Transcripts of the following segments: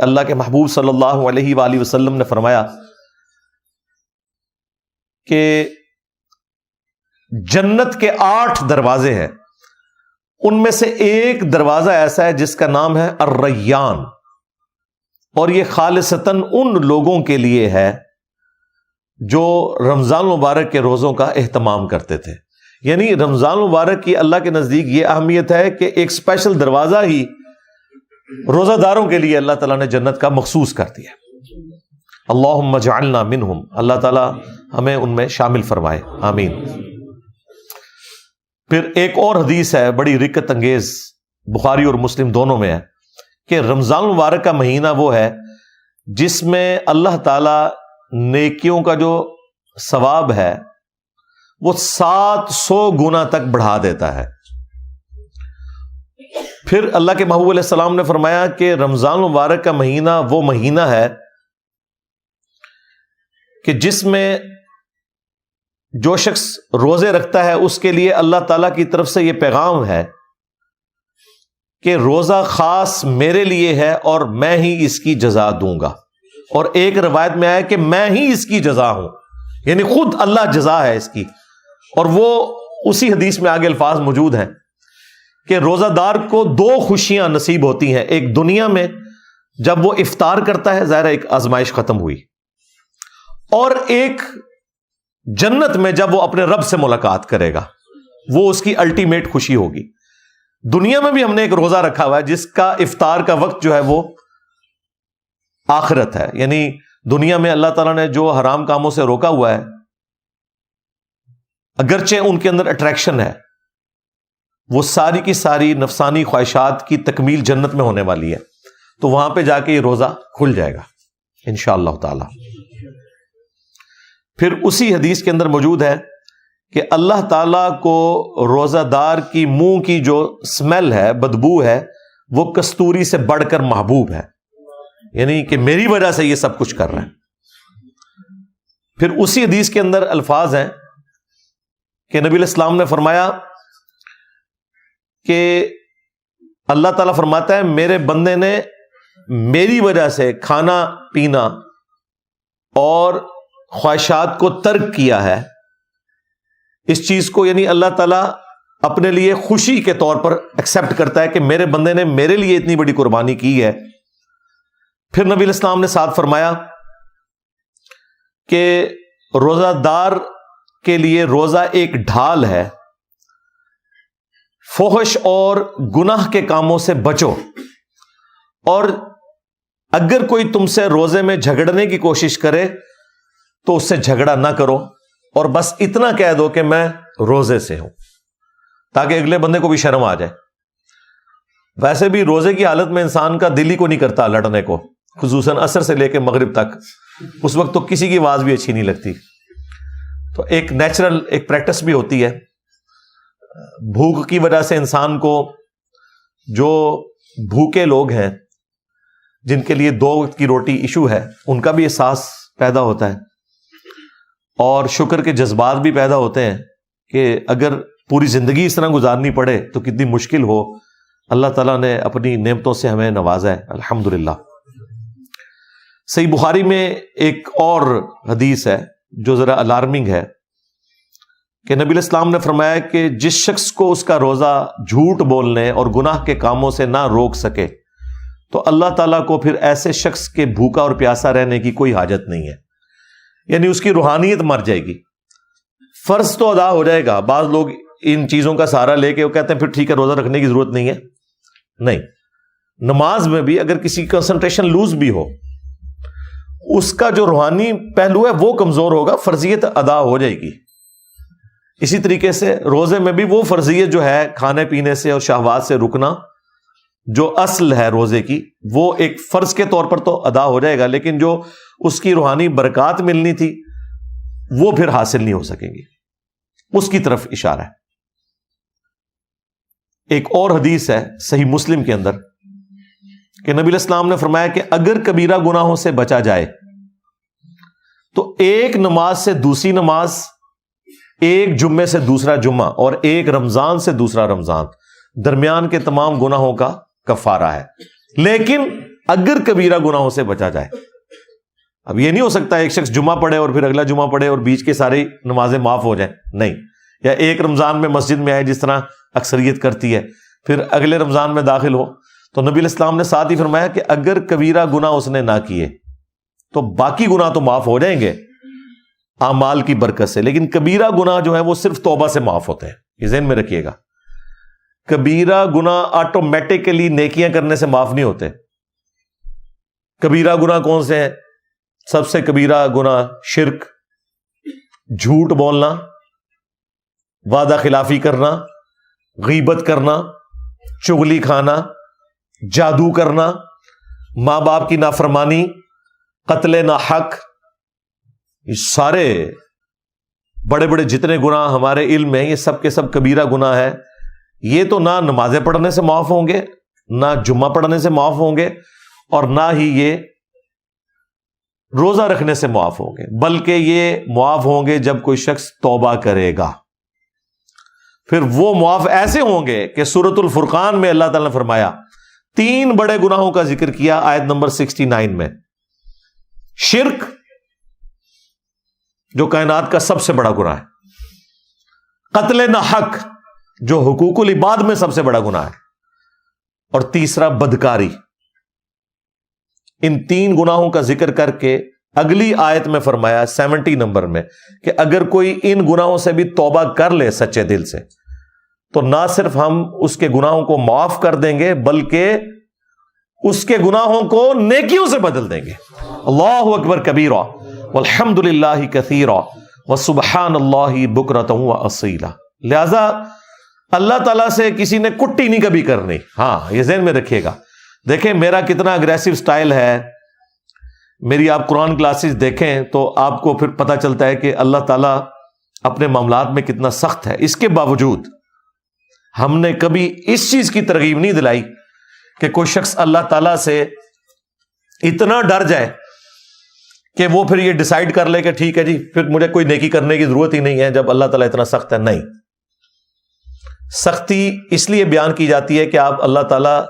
اللہ کے محبوب صلی اللہ علیہ وآلہ وسلم نے فرمایا کہ جنت کے 8 دروازے ہیں، ان میں سے ایک دروازہ ایسا ہے جس کا نام ہے الریان، اور یہ خالصتاً ان لوگوں کے لیے ہے جو رمضان مبارک کے روزوں کا اہتمام کرتے تھے۔ یعنی رمضان مبارک کی اللہ کے نزدیک یہ اہمیت ہے کہ ایک اسپیشل دروازہ ہی روزہ داروں کے لیے اللہ تعالیٰ نے جنت کا مخصوص کر دیا۔ اللہم اجعلنا منہم، اللہ تعالیٰ ہمیں ان میں شامل فرمائے، آمین۔ پھر ایک اور حدیث ہے بڑی رکت انگیز، بخاری اور مسلم دونوں میں ہے، کہ رمضان مبارک کا مہینہ وہ ہے جس میں اللہ تعالیٰ نیکیوں کا جو ثواب ہے وہ 700 گنا تک بڑھا دیتا ہے۔ پھر اللہ کے محبوب علیہ السلام نے فرمایا کہ رمضان مبارک کا مہینہ وہ مہینہ ہے کہ جس میں جو شخص روزے رکھتا ہے اس کے لیے اللہ تعالیٰ کی طرف سے یہ پیغام ہے کہ روزہ خاص میرے لیے ہے اور میں ہی اس کی جزا دوں گا، اور ایک روایت میں آیا کہ میں ہی اس کی جزا ہوں، یعنی خود اللہ جزا ہے اس کی۔ اور وہ اسی حدیث میں آگے الفاظ موجود ہیں کہ روزہ دار کو 2 خوشیاں نصیب ہوتی ہیں، ایک دنیا میں جب وہ افطار کرتا ہے، ظاہر ایک آزمائش ختم ہوئی، اور ایک جنت میں جب وہ اپنے رب سے ملاقات کرے گا، وہ اس کی الٹیمیٹ خوشی ہوگی۔ دنیا میں بھی ہم نے ایک روزہ رکھا ہوا ہے جس کا افطار کا وقت جو ہے وہ آخرت ہے، یعنی دنیا میں اللہ تعالیٰ نے جو حرام کاموں سے روکا ہوا ہے، اگرچہ ان کے اندر اٹریکشن ہے، وہ ساری کی ساری نفسانی خواہشات کی تکمیل جنت میں ہونے والی ہے، تو وہاں پہ جا کے یہ روزہ کھل جائے گا انشاءاللہ تعالی۔ پھر اسی حدیث کے اندر موجود ہے کہ اللہ تعالیٰ کو روزہ دار کی منہ کی جو اسمیل ہے، بدبو ہے، وہ کستوری سے بڑھ کر محبوب ہے، یعنی کہ میری وجہ سے یہ سب کچھ کر رہا ہے۔ پھر اسی حدیث کے اندر الفاظ ہیں کہ نبی علیہ السلام نے فرمایا کہ اللہ تعالیٰ فرماتا ہے میرے بندے نے میری وجہ سے کھانا پینا اور خواہشات کو ترک کیا ہے، اس چیز کو یعنی اللہ تعالیٰ اپنے لیے خوشی کے طور پر ایکسپٹ کرتا ہے کہ میرے بندے نے میرے لیے اتنی بڑی قربانی کی ہے۔ پھر نبی علیہ السلام نے ساتھ فرمایا کہ روزہ دار کے لیے روزہ ایک ڈھال ہے، فحش اور گناہ کے کاموں سے بچو، اور اگر کوئی تم سے روزے میں جھگڑنے کی کوشش کرے تو اس سے جھگڑا نہ کرو، اور بس اتنا کہہ دو کہ میں روزے سے ہوں، تاکہ اگلے بندے کو بھی شرم آ جائے۔ ویسے بھی روزے کی حالت میں انسان کا دل ہی کو نہیں کرتا لڑنے کو، خصوصاً عصر سے لے کے مغرب تک، اس وقت تو کسی کی آواز بھی اچھی نہیں لگتی۔ تو ایک نیچرل ایک پریکٹس بھی ہوتی ہے، بھوک کی وجہ سے انسان کو، جو بھوکے لوگ ہیں جن کے لیے 2 وقت کی روٹی ایشو ہے، ان کا بھی احساس پیدا ہوتا ہے، اور شکر کے جذبات بھی پیدا ہوتے ہیں کہ اگر پوری زندگی اس طرح گزارنی پڑے تو کتنی مشکل ہو، اللہ تعالیٰ نے اپنی نعمتوں سے ہمیں نوازا ہے، الحمدللہ۔ صحیح بخاری میں ایک اور حدیث ہے جو ذرا الارمنگ ہے کہ نبی علیہ السلام نے فرمایا کہ جس شخص کو اس کا روزہ جھوٹ بولنے اور گناہ کے کاموں سے نہ روک سکے تو اللہ تعالیٰ کو پھر ایسے شخص کے بھوکا اور پیاسا رہنے کی کوئی حاجت نہیں ہے، یعنی اس کی روحانیت مر جائے گی۔ فرض تو ادا ہو جائے گا، بعض لوگ ان چیزوں کا سہارا لے کے وہ کہتے ہیں پھر ٹھیک ہے روزہ رکھنے کی ضرورت نہیں ہے، نہیں، نماز میں بھی اگر کسی کی کنسنٹریشن لوز بھی ہو، اس کا جو روحانی پہلو ہے وہ کمزور ہوگا، فرضیت ادا ہو جائے گی۔ اسی طریقے سے روزے میں بھی وہ فرضیت جو ہے کھانے پینے سے اور شہوات سے رکنا، جو اصل ہے روزے کی، وہ ایک فرض کے طور پر تو ادا ہو جائے گا، لیکن جو اس کی روحانی برکات ملنی تھی وہ پھر حاصل نہیں ہو سکیں گی، اس کی طرف اشارہ ہے۔ ایک اور حدیث ہے صحیح مسلم کے اندر کہ نبی علیہ السلام نے فرمایا کہ اگر کبیرہ گناہوں سے بچا جائے تو ایک نماز سے دوسری نماز، ایک جمعے سے دوسرا جمعہ، اور ایک رمضان سے دوسرا رمضان، درمیان کے تمام گناہوں کا کفارہ ہے۔ لیکن اگر کبیرہ گناہوں سے بچا جائے. اب یہ نہیں ہو سکتا ایک شخص جمعہ پڑھے اور پھر اگلا جمعہ پڑھے اور بیچ کے ساری نمازیں معاف ہو جائیں, نہیں. یا ایک رمضان میں مسجد میں آئے جس طرح اکثریت کرتی ہے, پھر اگلے رمضان میں داخل ہو. تو نبی علیہ السلام نے ساتھ ہی فرمایا کہ اگر کبیرہ گناہ اس نے نہ کیے تو باقی گناہ تو معاف ہو جائیں گے اعمال کی برکت سے, لیکن کبیرہ گناہ جو ہے وہ صرف توبہ سے معاف ہوتے ہیں. یہ ذہن میں رکھیے گا, کبیرہ گناہ آٹومیٹکلی نیکیاں کرنے سے معاف نہیں ہوتے. کبیرہ گناہ کون سے ہیں؟ سب سے کبیرہ گناہ شرک, جھوٹ بولنا, وعدہ خلافی کرنا, غیبت کرنا, چغلی کھانا, جادو کرنا, ماں باپ کی نافرمانی, قتل ناحق. یہ سارے بڑے بڑے جتنے گناہ ہمارے علم میں یہ سب کے سب کبیرہ گناہ ہے. یہ تو نہ نمازیں پڑھنے سے معاف ہوں گے, نہ جمعہ پڑھنے سے معاف ہوں گے, اور نہ ہی یہ روزہ رکھنے سے معاف ہوں گے, بلکہ یہ معاف ہوں گے جب کوئی شخص توبہ کرے گا. پھر وہ معاف ایسے ہوں گے کہ سورۃ الفرقان میں اللہ تعالیٰ نے فرمایا 3 بڑے گناہوں کا ذکر کیا آیت نمبر 69 میں. شرک جو کائنات کا سب سے بڑا گناہ ہے, قتل ناحق جو حقوق العباد میں سب سے بڑا گناہ ہے, اور تیسرا بدکاری. ان 3 گناہوں کا ذکر کر کے اگلی آیت میں فرمایا 70 نمبر میں کہ اگر کوئی ان گناہوں سے بھی توبہ کر لے سچے دل سے تو نہ صرف ہم اس کے گناہوں کو معاف کر دیں گے بلکہ اس کے گناہوں کو نیکیوں سے بدل دیں گے. اللہ اکبر کبیرہ والحمد للہ کثیرہ وسبحان اللہ بکرۃ واصیلا. لہذا اللہ تعالیٰ سے کسی نے کٹی نہیں کبھی کرنی. ہاں یہ ذہن میں رکھیے گا. دیکھیں میرا کتنا اگریسو سٹائل ہے, میری آپ قرآن کلاسز دیکھیں تو آپ کو پھر پتہ چلتا ہے کہ اللہ تعالیٰ اپنے معاملات میں کتنا سخت ہے. اس کے باوجود ہم نے کبھی اس چیز کی ترغیب نہیں دلائی کہ کوئی شخص اللہ تعالیٰ سے اتنا ڈر جائے کہ وہ پھر یہ ڈیسائیڈ کر لے کہ ٹھیک ہے جی پھر مجھے کوئی نیکی کرنے کی ضرورت ہی نہیں ہے جب اللہ تعالیٰ اتنا سخت ہے. نہیں, سختی اس لیے بیان کی جاتی ہے کہ آپ اللہ تعالیٰ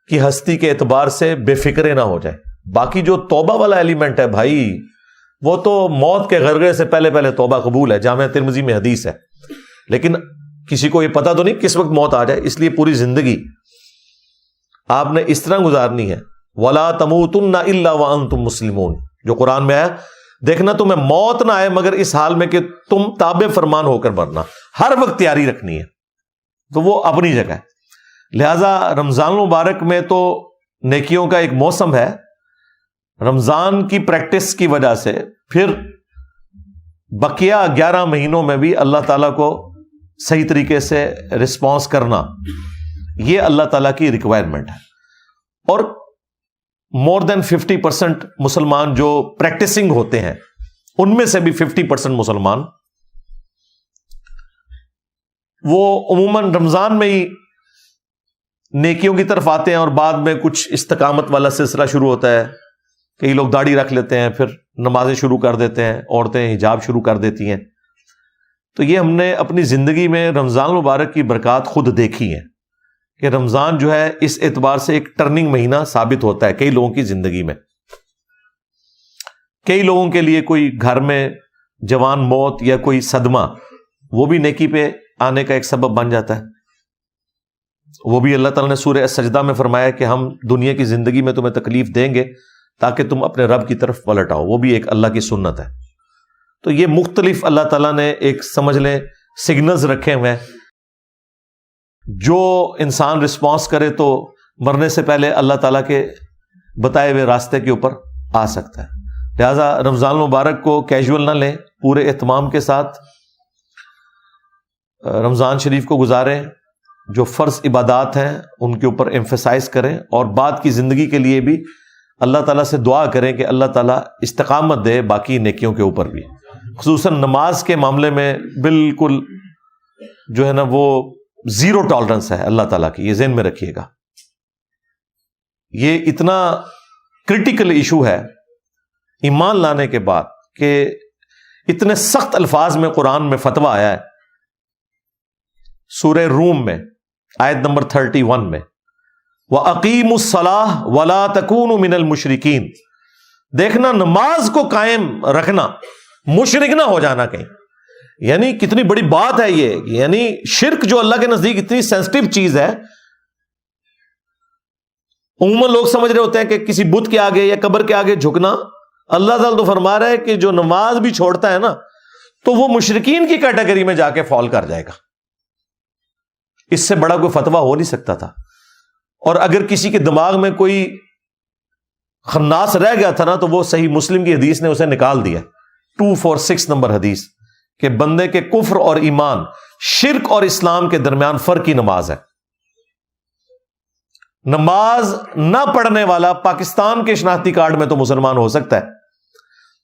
کی ہستی کے اعتبار سے بے فکرے نہ ہو جائیں. باقی جو توبہ والا ایلیمنٹ ہے بھائی, وہ تو موت کے غرغرے سے پہلے پہلے توبہ قبول ہے, جامعہ ترمذی میں حدیث ہے. لیکن کسی کو یہ پتا تو نہیں کس وقت موت آ جائے, اس لیے پوری زندگی آپ نے اس طرح گزارنی ہے. وَلَا تَمُوتُنَّ إِلَّا وَأَنْتُمْ مُسْلِمُونَ, جو قرآن میں آیا, دیکھنا تمہیں موت نہ آئے مگر اس حال میں کہ تم تابع فرمان ہو کر مرنا. ہر وقت تیاری رکھنی ہے, تو وہ اپنی جگہ ہے. لہذا رمضان المبارک میں تو نیکیوں کا ایک موسم ہے. رمضان کی پریکٹس کی وجہ سے پھر بقیہ 11 مہینوں میں بھی اللہ تعالیٰ کو صحیح طریقے سے رسپانس کرنا, یہ اللہ تعالیٰ کی ریکوائرمنٹ ہے. اور مور دین 50% مسلمان جو پریکٹسنگ ہوتے ہیں ان میں سے بھی 50% مسلمان وہ عموماً رمضان میں ہی نیکیوں کی طرف آتے ہیں, اور بعد میں کچھ استقامت والا سلسلہ شروع ہوتا ہے. کئی لوگ داڑھی رکھ لیتے ہیں, پھر نمازیں شروع کر دیتے ہیں, عورتیں حجاب شروع کر دیتی ہیں. تو یہ ہم نے اپنی زندگی میں رمضان المبارک کی برکات خود دیکھی ہیں کہ رمضان جو ہے اس اعتبار سے ایک ٹرننگ مہینہ ثابت ہوتا ہے کئی لوگوں کی زندگی میں. کئی لوگوں کے لیے کوئی گھر میں جوان موت یا کوئی صدمہ وہ بھی نیکی پہ آنے کا ایک سبب بن جاتا ہے. وہ بھی اللہ تعالیٰ نے سورہ سجدہ میں فرمایا کہ ہم دنیا کی زندگی میں تمہیں تکلیف دیں گے تاکہ تم اپنے رب کی طرف پلٹ آؤ. وہ بھی ایک اللہ کی سنت ہے. تو یہ مختلف اللہ تعالیٰ نے ایک سمجھ لیں سگنلز رکھے ہوئے ہیں. جو انسان رسپانس کرے تو مرنے سے پہلے اللہ تعالیٰ کے بتائے ہوئے راستے کے اوپر آ سکتا ہے. لہذا رمضان المبارک کو کیجول نہ لیں, پورے اہتمام کے ساتھ رمضان شریف کو گزاریں. جو فرض عبادات ہیں ان کے اوپر ایمفیسائز کریں, اور بعد کی زندگی کے لیے بھی اللہ تعالیٰ سے دعا کریں کہ اللہ تعالیٰ استقامت دے باقی نیکیوں کے اوپر بھی. خصوصاً نماز کے معاملے میں بالکل جو ہے نا وہ 0 ٹالرنس ہے اللہ تعالیٰ کی, یہ ذہن میں رکھیے گا. یہ اتنا کرٹیکل ایشو ہے ایمان لانے کے بعد کہ اتنے سخت الفاظ میں قرآن میں فتویٰ آیا ہے. سورہ روم میں آیت نمبر 31 میں وَأَقِيمُوا الصَّلَاةَ وَلَا تَكُونُوا مِنَ الْمُشْرِكِينَ. دیکھنا نماز کو قائم رکھنا، مشرک نہ ہو جانا کہیں. یعنی کتنی بڑی بات ہے یہ. یعنی شرک جو اللہ کے نزدیک اتنی سینسٹیو چیز ہے. عموماً لوگ سمجھ رہے ہوتے ہیں کہ کسی بت کے آگے یا قبر کے آگے جھکنا. اللہ تعالیٰ تو فرما رہا ہے کہ جو نماز بھی چھوڑتا ہے نا تو وہ مشرکین کی کیٹیگری میں جا کے فال کر جائے گا. اس سے بڑا کوئی فتویٰ ہو نہیں سکتا تھا. اور اگر کسی کے دماغ میں کوئی خناس رہ گیا تھا نا تو وہ صحیح مسلم کی حدیث نے اسے نکال دیا. 246 نمبر حدیث کہ بندے کے کفر اور ایمان، شرک اور اسلام کے درمیان فرق کی نماز ہے. نماز نہ پڑھنے والا پاکستان کے شناختی کارڈ میں تو مسلمان ہو سکتا ہے،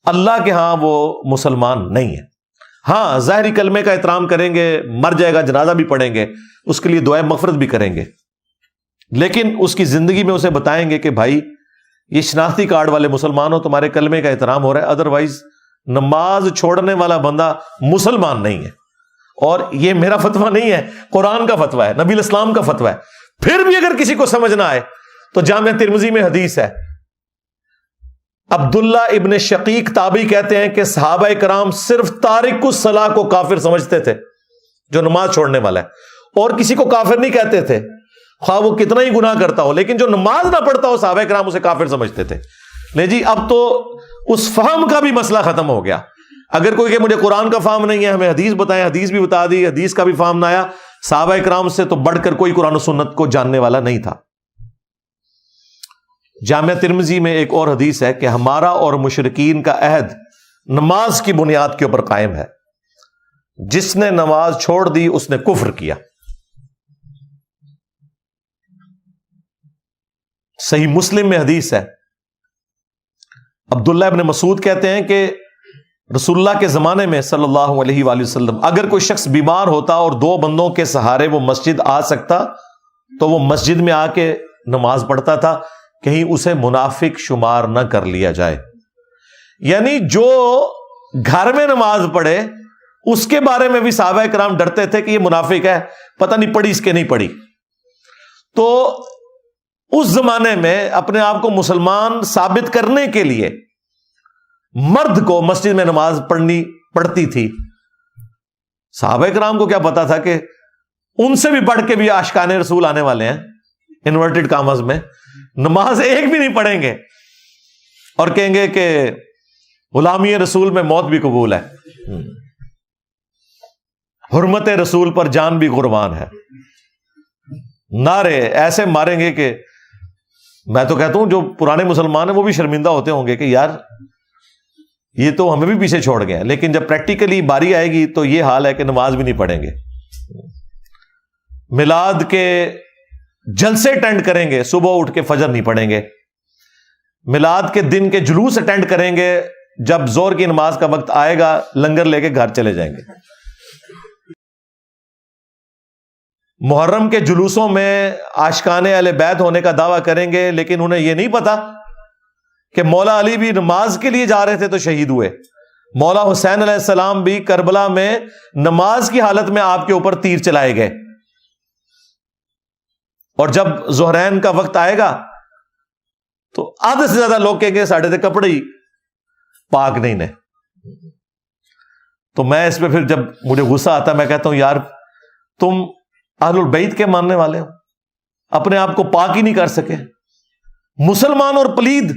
اللہ کے ہاں وہ مسلمان نہیں ہے. ہاں ظاہری کلمے کا احترام کریں گے، مر جائے گا جنازہ بھی پڑھیں گے، اس کے لیے دعائے مغفرت بھی کریں گے، لیکن اس کی زندگی میں اسے بتائیں گے کہ بھائی یہ شناختی کارڈ والے مسلمان ہو، تمہارے کلمے کا احترام ہو رہا ہے، ادروائز نماز چھوڑنے والا بندہ مسلمان نہیں ہے. اور یہ میرا فتویٰ نہیں ہے، قرآن کا فتویٰ ہے، نبی الاسلام کا فتویٰ ہے. پھر بھی اگر کسی کو سمجھ نہ آئے تو جامعہ ترمذی میں حدیث ہے، عبداللہ ابن شقیق تابعی کہتے ہیں کہ صحابہ کرام صرف تارک الصلاح کو کافر سمجھتے تھے، جو نماز چھوڑنے والا ہے، اور کسی کو کافر نہیں کہتے تھے خواہ وہ کتنا ہی گناہ کرتا ہو. لیکن جو نماز نہ پڑھتا ہو صحابہ کرام اسے کافر سمجھتے تھے. لے جی اب تو اس فہم کا بھی مسئلہ ختم ہو گیا. اگر کوئی کہ مجھے قرآن کا فہم نہیں ہے، ہمیں حدیث بتائیں، حدیث بھی بتا دی، حدیث کا بھی فہم نہ آیا. صحابہ کرام سے تو بڑھ کر کوئی قرآن و سنت کو جاننے والا نہیں تھا. جامعہ ترمذی میں ایک اور حدیث ہے کہ ہمارا اور مشرکین کا عہد نماز کی بنیاد کے اوپر قائم ہے، جس نے نماز چھوڑ دی اس نے کفر کیا. صحیح مسلم میں حدیث ہے، عبداللہ ابن مسعود کہتے ہیں کہ رسول اللہ کے زمانے میں صلی اللہ علیہ وآلہ وسلم اگر کوئی شخص بیمار ہوتا اور 2 بندوں کے سہارے وہ مسجد آ سکتا تو وہ مسجد میں آ کے نماز پڑھتا تھا، کہیں اسے منافق شمار نہ کر لیا جائے. یعنی جو گھر میں نماز پڑھے اس کے بارے میں بھی صحابہ کرام ڈرتے تھے کہ یہ منافق ہے، پتہ نہیں پڑھی اس کے نہیں پڑھی. تو اس زمانے میں اپنے آپ کو مسلمان ثابت کرنے کے لیے مرد کو مسجد میں نماز پڑھنی پڑتی تھی. صحابہ کرام کو کیا پتا تھا کہ ان سے بھی بڑھ کے بھی عاشقان رسول آنے والے ہیں، انورٹڈ کامز میں نماز ایک بھی نہیں پڑھیں گے اور کہیں گے کہ غلامی رسول میں موت بھی قبول ہے، حرمت رسول پر جان بھی قربان ہے. نعرے ایسے ماریں گے کہ میں تو کہتا ہوں جو پرانے مسلمان ہیں وہ بھی شرمندہ ہوتے ہوں گے کہ یار یہ تو ہمیں بھی پیچھے چھوڑ گئے. لیکن جب پریکٹیکلی باری آئے گی تو یہ حال ہے کہ نماز بھی نہیں پڑھیں گے. میلاد کے جلسے اٹینڈ کریں گے، صبح اٹھ کے فجر نہیں پڑھیں گے. میلاد کے دن کے جلوس اٹینڈ کریں گے، جب زور کی نماز کا وقت آئے گا لنگر لے کے گھر چلے جائیں گے. محرم کے جلوسوں میں عاشقان اہل بیت ہونے کا دعویٰ کریں گے، لیکن انہیں یہ نہیں پتا کہ مولا علی بھی نماز کے لیے جا رہے تھے تو شہید ہوئے. مولا حسین علیہ السلام بھی کربلا میں نماز کی حالت میں آپ کے اوپر تیر چلائے گئے. اور جب ظہرین کا وقت آئے گا تو آدھے سے زیادہ لوگ کہیں گے ساڑھے تھے کپڑے ہی پاک نہیں نے. تو میں اس پہ پھر جب مجھے غصہ آتا ہے میں کہتا ہوں یار تم اہل البیت کے ماننے والے ہو، اپنے آپ کو پاک ہی نہیں کر سکے. مسلمان اور پلید